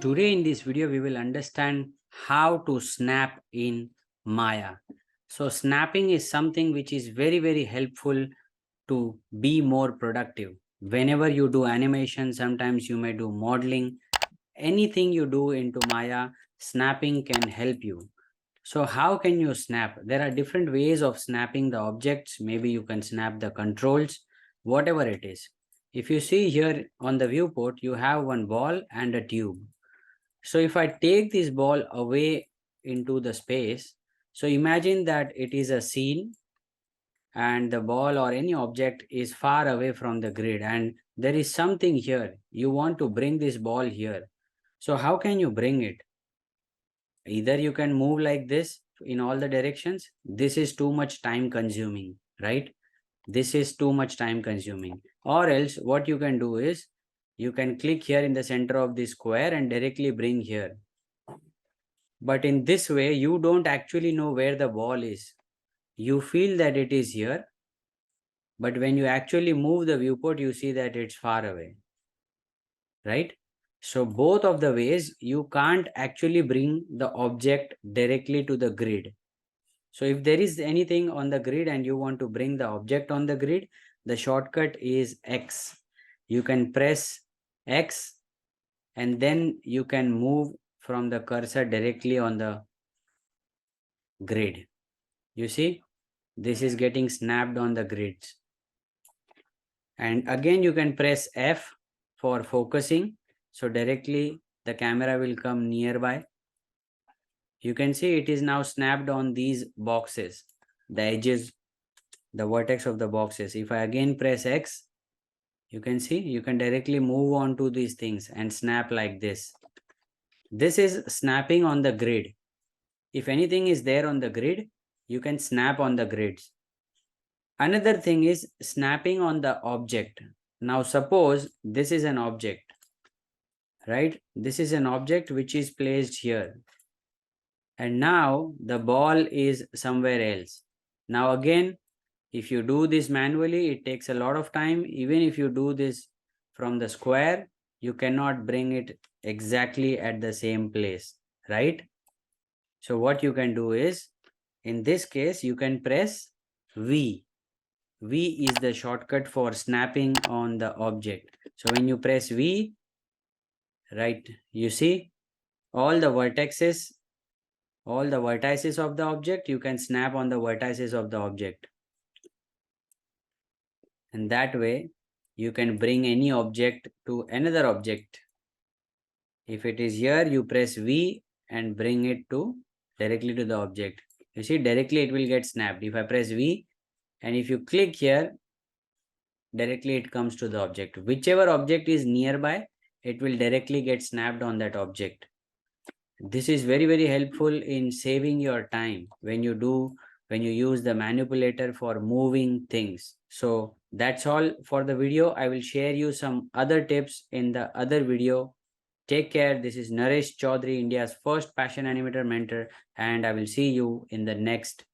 Today in this video, we will understand how to snap in Maya. So snapping is something which is very helpful to be more productive. Whenever you do animation, sometimes you may do modeling, anything you do into Maya, snapping can help you. So how can you snap? There are different ways of snapping the objects. Maybe you can snap the controls, whatever it is. If you see here on the viewport, you have one ball and a tube. So if I take this ball away into the space, so imagine that it is a scene and the ball or any object is far away from the grid and there is something here. You want to bring this ball here. So how can you bring it? Either you can move like this in all the directions. This is too much time consuming, right? This is too much time consuming. Or else what you can do is you can click here in the center of the square and directly bring here. But in this way, you don't actually know where the ball is. You feel that it is here, but when you actually move the viewport, you see that it's far away, right? So both of the ways, you can't actually bring the object directly to the grid. So if there is anything on the grid and you want to bring the object on the grid, the shortcut is X. You can press X and then you can move from the cursor directly on the grid. You see, this is getting snapped on the grids. And again, you can press F for focusing. So directly the camera will come nearby. You can see it is now snapped on these boxes, the edges, the vertex of the boxes. If I again press X, you can see you can directly move on to these things and snap like this. This is snapping on the grid. If anything is there on the grid, you can snap on the grids. Another thing is snapping on the object. Now suppose this is an object, right? This is an object which is placed here. And now the ball is somewhere else. Now again, if you do this manually, it takes a lot of time. Even if you do this from the square, you cannot bring it exactly at the same place, right? So what you can do is, in this case, you can press V. V is the shortcut for snapping on the object. So when you press V, right, you see all the vertices of the object, you can snap on the vertices of the object. And that way, you can bring any object to another object. If it is here, you press V and bring it to directly to the object. You see, directly it will get snapped. If I press V and if you click here, directly it comes to the object. Whichever object is nearby, it will directly get snapped on that object. This is very helpful in saving your time when you use the manipulator for moving things. So that's all for the video. I will share you some other tips in the other video. Take care. This is Naresh Chaudhary, India's first passion animator mentor, and I will see you in the next